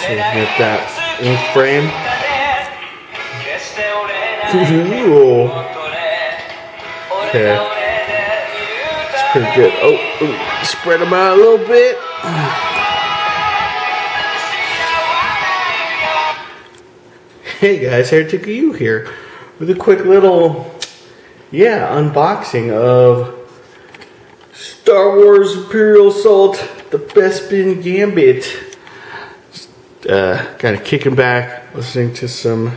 So get that in frame. Okay. It's pretty good. Oh, spread them out a little bit. Hey guys, Heretic You here with a quick little, unboxing of Star Wars Imperial Assault, the Bespin Gambit. Kind of kicking back, listening to some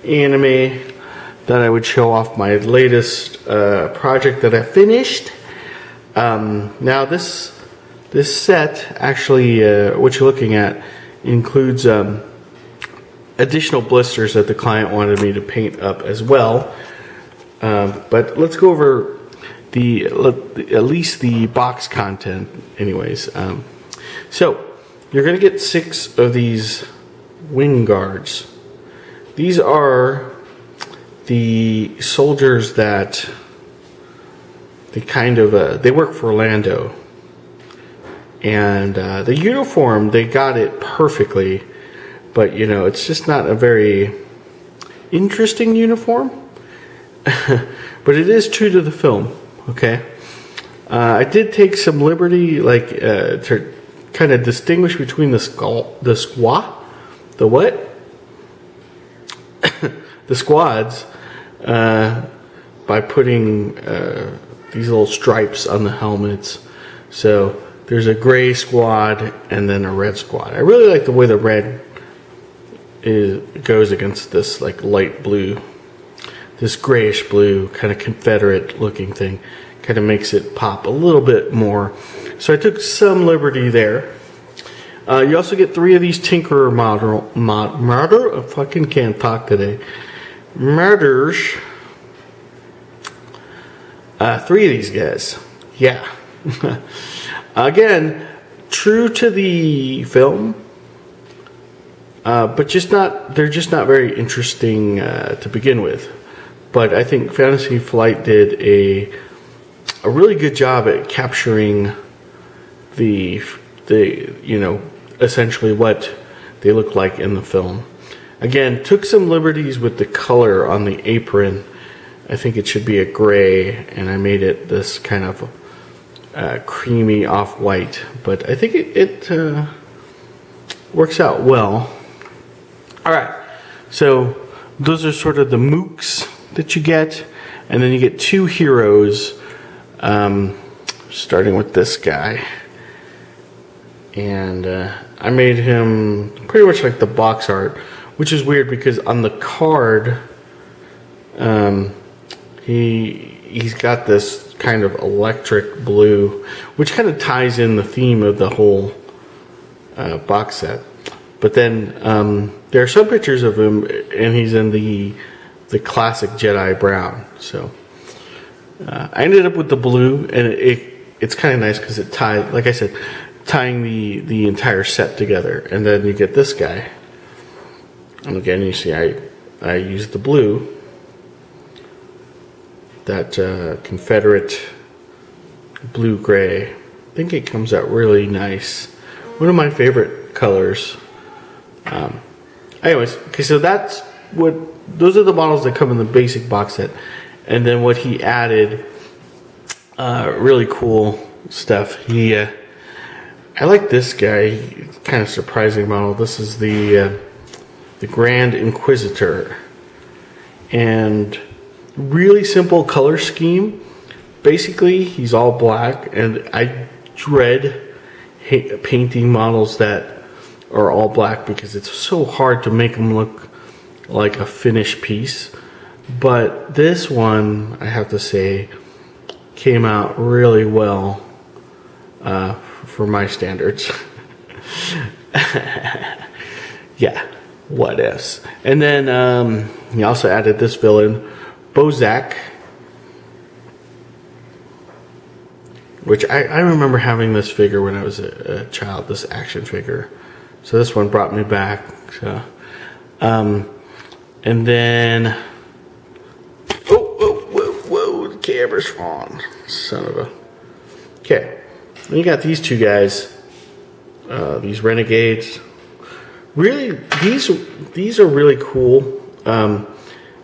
anime. Thought I would show off my latest project that I finished. Now this set, actually, what you're looking at includes additional blisters that the client wanted me to paint up as well. But let's go over at least the box content anyways. So you're going to get 6 of these wing guards. These are the soldiers that they work for Lando. And the uniform, they got it perfectly. But, it's just not a very interesting uniform. But it is true to the film, okay? I did take some liberty, to kind of distinguish between the squads, by putting these little stripes on the helmets. So, there's a gray squad and then a red squad. I really like the way the red goes against this light blue, this grayish blue kind of Confederate looking thing. Kind of makes it pop a little bit more. So I took some liberty there. You also get 3 of these Tinkerer murder. I fucking can't talk today. Murders. 3 of these guys. Yeah. Again, true to the film. But they're just not very interesting to begin with. But I think Fantasy Flight did a really good job at capturing the essentially what they look like in the film. Again, took some liberties with the color on the apron. I think it should be a gray, and I made it this kind of creamy off-white. But I think it works out well. Alright, so those are sort of the mooks that you get, and then you get 2 heroes, starting with this guy. And I made him pretty much like the box art, which is weird because on the card, he's got this kind of electric blue, which kind of ties in the theme of the whole box set. But then there are some pictures of him, and he's in the classic Jedi brown. So I ended up with the blue, and it's kind of nice because it ties, like I said, tying the entire set together. And then you get this guy, and again you see I used the blue, that Confederate blue gray. I think it comes out really nice. One of my favorite colors. Anyways, okay, so those are the models that come in the basic box set. And then what he added, really cool stuff. I like this guy, kind of surprising model. This is the Grand Inquisitor. And really simple color scheme. Basically, he's all black, and I dread painting models that are all black because it's so hard to make them look like a finished piece. But this one, I have to say, came out really well for my standards. Yeah, what ifs. And then he also added this villain, Bozak, which I remember having this figure when I was a child, this action figure. So this one brought me back. So, and then, whoa, the camera's on, son of a. Okay, then you got these 2 guys, these renegades. really, these are really cool.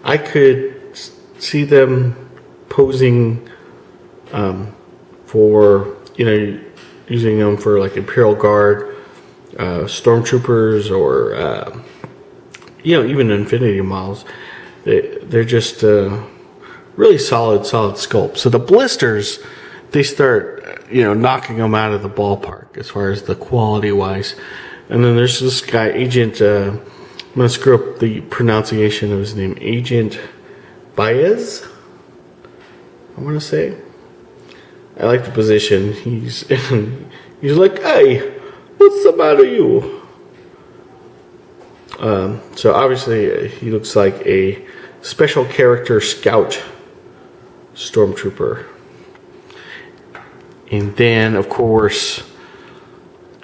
I could see them posing for, you know, using them for like Imperial Guard, stormtroopers, or you know, even Infinity models. They're just really solid sculpt. So the blisters, they start, you know, knocking them out of the ballpark as far as the quality wise. And then there's this guy, Agent. I'm gonna screw up the pronunciation of his name, Agent Baez, I want to say. I like the position. He's like, hey, what's the matter, you? So obviously he looks like a special character scout stormtrooper. And then, of course,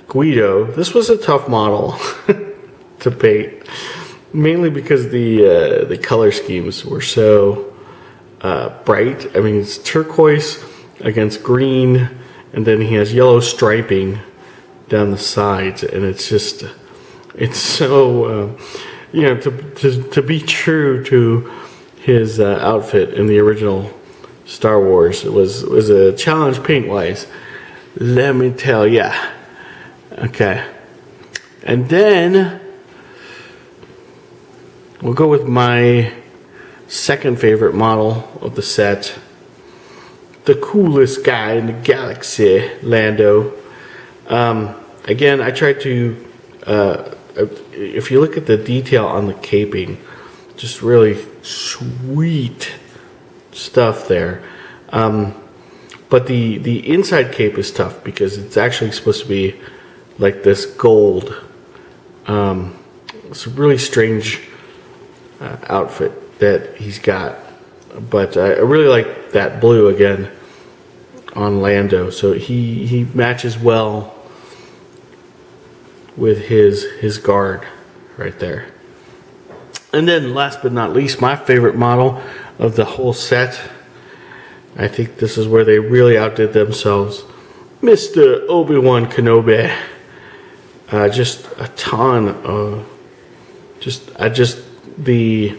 Guido. This was a tough model to paint, mainly because the color schemes were so bright. I mean, it's turquoise against green, and then he has yellow striping down the sides, and it's just, it's so you know, to be true to his outfit in the original Star Wars, it was a challenge paint wise, let me tell ya. Okay, and then we'll go with my second favorite model of the set, the coolest guy in the galaxy, Lando. Again, I tried to, if you look at the detail on the caping, just really sweet stuff there. But the inside cape is tough because it's actually supposed to be like this gold. It's a really strange outfit that he's got, but I really like that blue again on Lando. So he matches well with his guard right there. And then last but not least, my favorite model of the whole set, I think this is where they really outdid themselves, Mr. Obi Wan Kenobi. Just a ton of the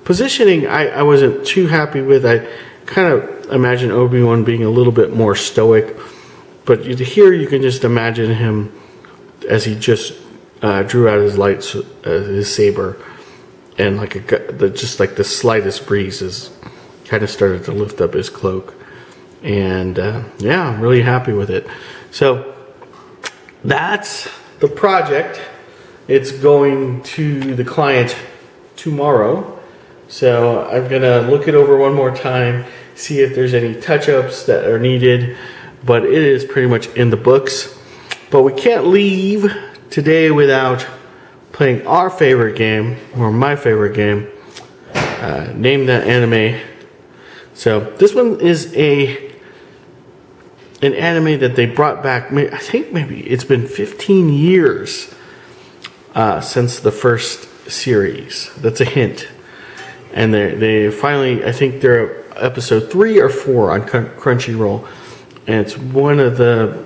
positioning I wasn't too happy with. I kind of imagine Obi-Wan being a little bit more stoic, but here you can just imagine him as he just drew out his saber, and just like the slightest breeze is kind of started to lift up his cloak, and yeah, I'm really happy with it. So that's the project. It's going to the client tomorrow, so I'm gonna look it over one more time, see if there's any touch-ups that are needed, but it is pretty much in the books. But we can't leave today without playing our favorite game, or my favorite game, Name That Anime. So this one is an anime that they brought back. I think maybe it's been 15 years since the first series. That's a hint. And they finally, I think they're episode 3 or 4 on Crunchyroll, and it's one of the,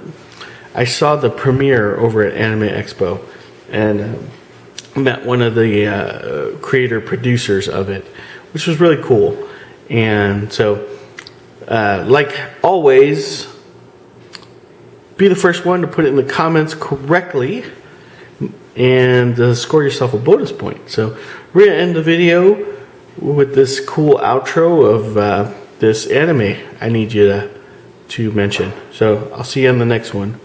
I saw the premiere over at Anime Expo, and met one of the creator producers of it, which was really cool. And so, like always, be the first one to put it in the comments correctly, and score yourself a bonus point. So we're gonna end the video with this cool outro of this anime I need you to mention. So I'll see you on the next one.